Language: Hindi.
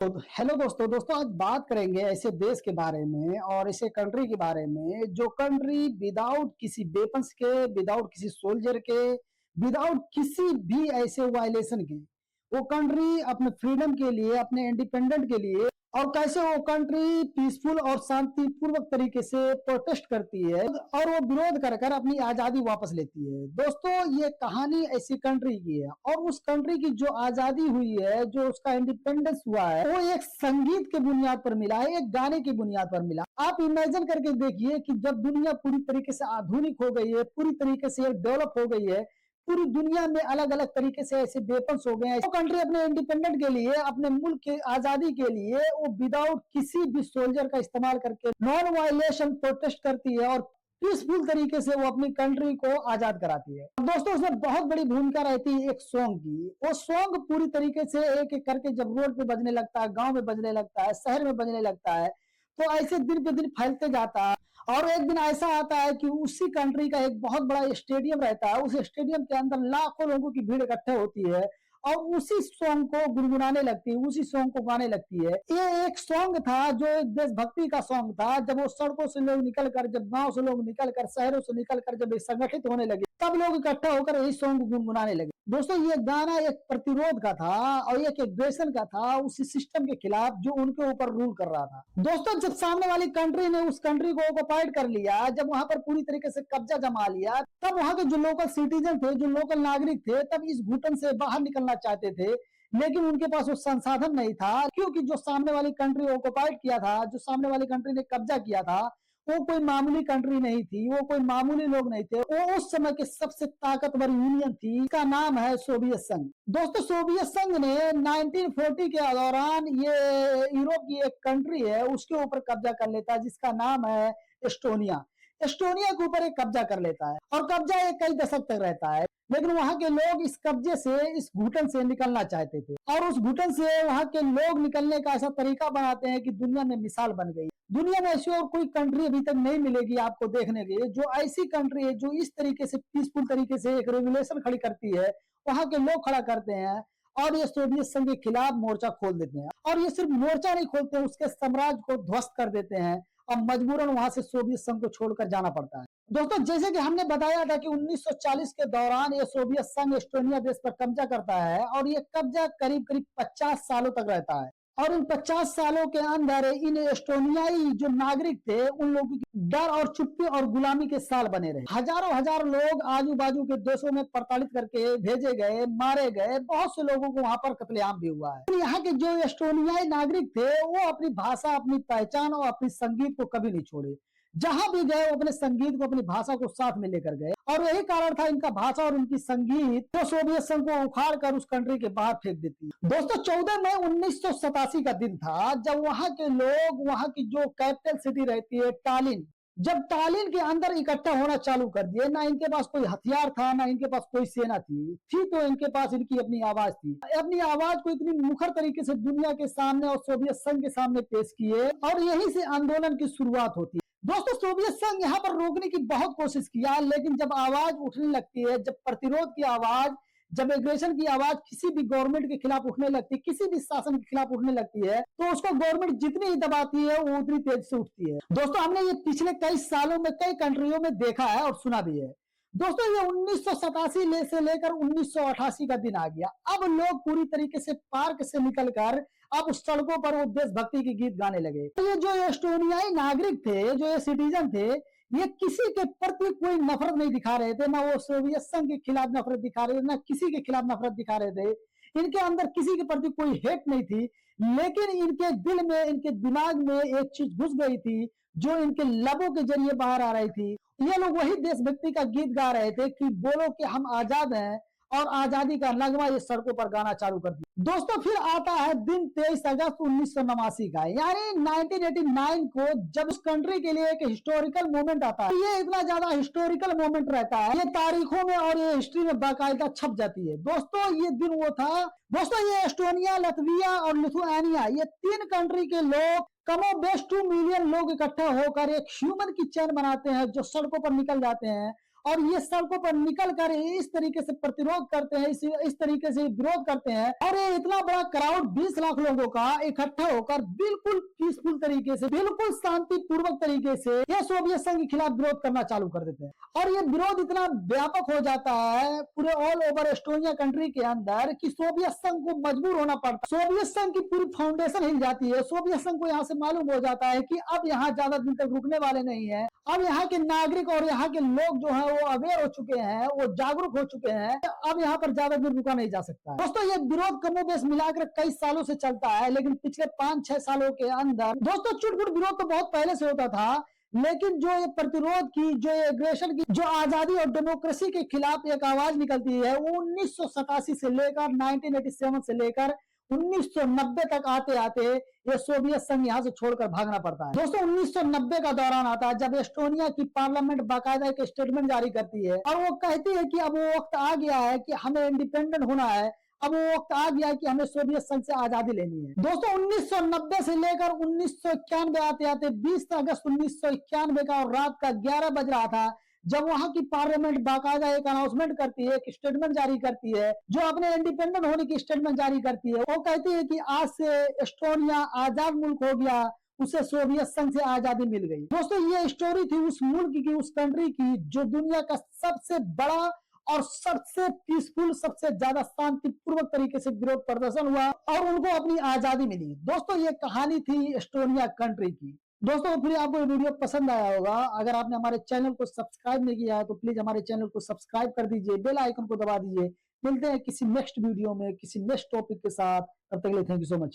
तो हेलो दोस्तों आज बात करेंगे ऐसे देश के बारे में और ऐसे कंट्री के बारे में जो कंट्री विदाउट किसी वेपन्स के, विदाउट किसी सोल्जर के, विदाउट किसी भी ऐसे वायलेशन के वो कंट्री अपने फ्रीडम के लिए, अपने इंडिपेंडेंट के लिए और कैसे वो कंट्री पीसफुल और शांतिपूर्वक तरीके से प्रोटेस्ट करती है और वो विरोध कर कर अपनी आजादी वापस लेती है। दोस्तों ये कहानी ऐसी कंट्री की है और उस कंट्री की जो आजादी हुई है, जो उसका इंडिपेंडेंस हुआ है, वो एक संगीत के बुनियाद पर मिला है, एक गाने की बुनियाद पर मिला। आप इमेजिन करके देखिए कि जब दुनिया पूरी तरीके से आधुनिक हो गई है, पूरी तरीके से डेवलप हो गई है, पूरी दुनिया में अलग अलग तरीके से ऐसे वेपन्स हो गए हैं, वो कंट्री अपने इंडिपेंडेंट के लिए, अपने मुल्क की आजादी के लिए वो विदाउट किसी भी सोल्जर का इस्तेमाल करके नॉन वायलेशन प्रोटेस्ट करती है और पीसफुल तरीके से वो अपनी कंट्री को आजाद कराती है। दोस्तों उसमें बहुत बड़ी भूमिका रहती है एक सॉन्ग की। वो सॉन्ग पूरी तरीके से एक एक करके जब रोड पे बजने लगता है, गांव में बजने लगता है, शहर में बजने लगता है, तो ऐसे दिन पे दिन फैलते जाता है और एक दिन ऐसा आता है कि उसी कंट्री का एक बहुत बड़ा स्टेडियम रहता है, उस स्टेडियम के अंदर लाखों लोगों की भीड़ इकट्ठे होती है और उसी सॉन्ग को गुनगुनाने लगती है, उसी सॉन्ग को गाने लगती है। ये एक सॉन्ग था जो एक देशभक्ति का सॉन्ग था। जब वो सड़कों से लोग निकल कर, जब गांव से लोग निकल कर, शहरों से निकल कर जब संगठित होने लगे, तब लोग इकट्ठा होकर यही सॉन्ग गुनगुनाने लगे। दोस्तों ये गाना एक प्रतिरोध का था और एक एग्रेशन का था उसी सिस्टम के खिलाफ जो उनके ऊपर रूल कर रहा था। दोस्तों जब सामने वाली कंट्री ने उस कंट्री को ऑक्युपाइड कर लिया, जब वहां पर पूरी तरीके से कब्जा जमा लिया, तब वहां के जो लोकल सिटीजन थे, जो लोकल नागरिक थे, तब इस घुटन से बाहर निकलना चाहते थे, लेकिन उनके पास वो संसाधन नहीं था, क्योंकि जो सामने वाली कंट्री ऑक्युपाइड किया था, जो सामने वाली कंट्री ने कब्जा किया था, वो कोई मामूली कंट्री नहीं थी, वो कोई मामूली लोग नहीं थे, वो उस समय के सबसे ताकतवर यूनियन थी, इसका नाम है सोवियत संघ। दोस्तों सोवियत संघ ने 1940 के दौरान ये यूरोप की एक कंट्री है उसके ऊपर कब्जा कर लेता है जिसका नाम है एस्टोनिया। एस्टोनिया के ऊपर एक कब्जा कर लेता है और कब्जा एक कई दशक तक रहता है, लेकिन वहां के लोग इस कब्जे से, इस घुटन से निकलना चाहते थे और उस घुटन से वहां के लोग निकलने का ऐसा तरीका बनाते हैं कि दुनिया में मिसाल बन गई। दुनिया में ऐसी और कोई कंट्री अभी तक नहीं मिलेगी आपको देखने के लिए जो ऐसी कंट्री है जो इस तरीके से पीसफुल तरीके से एक रेगुलेशन खड़ी करती है, वहां के लोग खड़ा करते हैं और ये सोवियत संघ के खिलाफ मोर्चा खोल देते हैं। और ये सिर्फ मोर्चा नहीं खोलते, उसके साम्राज्य को ध्वस्त कर देते हैं और मजबूरन वहां से सोवियत संघ को छोड़कर जाना पड़ता है। दोस्तों जैसे कि हमने बताया था कि 1940 के दौरान ये सोवियत संघ एस्टोनिया देश पर कब्जा करता है और ये कब्जा करीब करीब 50 सालों तक रहता है और इन 50 सालों के अंदर इन एस्टोनियाई जो नागरिक थे उन लोगों की डर और चुप्पी और गुलामी के साल बने रहे। हजारों हजार लोग आजू बाजू के देशों में प्रताड़ित करके भेजे गए, मारे गए, बहुत से लोगों को वहां पर कत्लेआम भी हुआ है। यहाँ के जो एस्टोनियाई नागरिक थे वो अपनी भाषा, अपनी पहचान और अपनी संगीत को कभी नहीं छोड़े। जहां भी गए वो अपने संगीत को, अपनी भाषा को साथ में लेकर गए और यही कारण था इनका भाषा और इनकी संगीत तो सोवियत संघ को उखाड़ कर उस कंट्री के बाहर फेंक देती है। दोस्तों 14 मई 1987 का दिन था जब वहां के लोग, वहां की जो कैपिटल सिटी रहती है टालिन, जब टालिन के अंदर इकट्ठा होना चालू कर दिए। ना इनके पास कोई हथियार था, ना इनके पास कोई सेना थी तो इनके पास इनकी अपनी आवाज थी। अपनी आवाज को इतनी मुखर तरीके से दुनिया के सामने और सोवियत संघ के सामने पेश किए और यहीं से आंदोलन की शुरुआत होती है। दोस्तों सोवियत संघ यहाँ पर रोकने की बहुत कोशिश किया, लेकिन जब आवाज उठने लगती है, जब प्रतिरोध की आवाज, जब एग्रेशन की आवाज किसी भी गवर्नमेंट के खिलाफ उठने लगती है, किसी भी शासन के खिलाफ उठने लगती है, तो उसको गवर्नमेंट जितनी ही दबाती है वो उतनी तेज से उठती है। दोस्तों हमने ये पिछले कई सालों में कई कंट्रियों में देखा है और सुना भी है। दोस्तों ये 1987 से लेकर 1988 का दिन आ गया। अब लोग पूरी तरीके से पार्क से निकलकर अब उस सड़कों पर वो देशभक्ति के गीत गाने लगे। तो ये जो एस्टोनियाई नागरिक थे, जो ये सिटीजन थे, ये किसी के प्रति कोई नफरत नहीं दिखा रहे थे, ना वो सोवियत संघ के खिलाफ नफरत दिखा रहे थे, ना किसी के खिलाफ नफरत दिखा रहे थे। इनके अंदर किसी के प्रति कोई हेट नहीं थी, लेकिन इनके दिल में, इनके दिमाग में एक चीज घुस गई थी जो इनके लबों के जरिए बाहर आ रही थी। ये लोग वही देशभक्ति का गीत गा रहे थे कि बोलो कि हम आजाद हैं, और आजादी का नगमा ये सड़कों पर गाना चालू कर दिया। दोस्तों फिर आता है दिन 23 अगस्त 1989 का, यानी 1989 को, जब उस कंट्री के लिए एक हिस्टोरिकल मोमेंट आता है। ये इतना ज्यादा हिस्टोरिकल मोमेंट रहता है, ये तारीखों में और ये हिस्ट्री में बाकायदा छप जाती है। दोस्तों ये दिन वो था, दोस्तों ये एस्टोनिया, लतविया और लिथुआनिया, ये तीन कंट्री के लोग कमो बेश 2 मिलियन लोग इकट्ठे होकर एक ह्यूमन की चैन बनाते हैं जो सड़कों पर निकल जाते हैं और ये सड़कों पर निकल कर इस तरीके से प्रतिरोध करते हैं, इस तरीके से विरोध करते हैं, और ये इतना बड़ा क्राउड 20 लाख लोगों का इकट्ठा होकर बिल्कुल पीसफुल तरीके से, बिल्कुल शांतिपूर्वक तरीके से ये सोवियत संघ के खिलाफ विरोध करना चालू कर देते हैं। और ये विरोध इतना व्यापक हो जाता है पूरे ऑल ओवर एस्टोनिया कंट्री के अंदर कि सोवियत संघ को मजबूर होना पड़ता है। सोवियत संघ की पूरी फाउंडेशन हिल जाती है। सोवियत संघ को यहाँ से मालूम हो जाता है कि अब यहाँ ज्यादा दिन तक रुकने वाले नहीं है। अब यहाँ के नागरिक और यहाँ के लोग जो है वो अवेयर हो चुके हैं, वो जागरूक हो चुके हैं। अब यहाँ पर ज्यादा दिन रुका नहीं जा सकता है। दोस्तों ये विरोध कमोबेश मिलाकर कई सालों से चलता है, लेकिन पिछले 5-6 सालों के अंदर दोस्तों चुटपुट विरोध तो बहुत पहले से होता था, लेकिन जो ये प्रतिरोध की, जो ये एग्रेशन की, जो आजादी और डेमोक्रेसी के खिलाफ एक आवाज निकलती है, वो 1987 से लेकर 1987 से लेकर 1990 तक आते आते ये सोवियत संघ यहाँ से छोड़कर भागना पड़ता है। दोस्तों 1990 का दौरान आता है जब एस्टोनिया की पार्लियामेंट बाकायदा एक स्टेटमेंट जारी करती है और वो कहती है कि अब वो वक्त आ गया है कि हमें इंडिपेंडेंट होना है, अब वो वक्त आ गया है कि हमें सोवियत संघ से आजादी लेनी है। दोस्तों 1990 से लेकर 1991 आते आते 20 अगस्त 1991 का और रात का 11 बज रहा था जब वहां की पार्लियामेंट बाकायदा एक अनाउंसमेंट करती है, एक स्टेटमेंट जारी करती है, जो अपने इंडिपेंडेंट होने की स्टेटमेंट जारी करती है। वो कहती है कि आज से एस्टोनिया आजाद मुल्क हो गया, उसे सोवियत संघ से आजादी मिल गई। दोस्तों ये स्टोरी थी उस मुल्क की, उस कंट्री की जो दुनिया का सबसे बड़ा और सबसे पीसफुल, सबसे ज्यादा शांतिपूर्वक तरीके से विरोध प्रदर्शन हुआ और उनको अपनी आजादी मिली। दोस्तों ये कहानी थी एस्टोनिया कंट्री की। दोस्तों फिर आपको ये वीडियो पसंद आया होगा। अगर आपने हमारे चैनल को सब्सक्राइब नहीं किया है तो प्लीज हमारे चैनल को सब्सक्राइब कर दीजिए, बेल आइकन को दबा दीजिए। मिलते हैं किसी नेक्स्ट वीडियो में किसी नेक्स्ट टॉपिक के साथ। तब तक के लिए थैंक यू सो मच।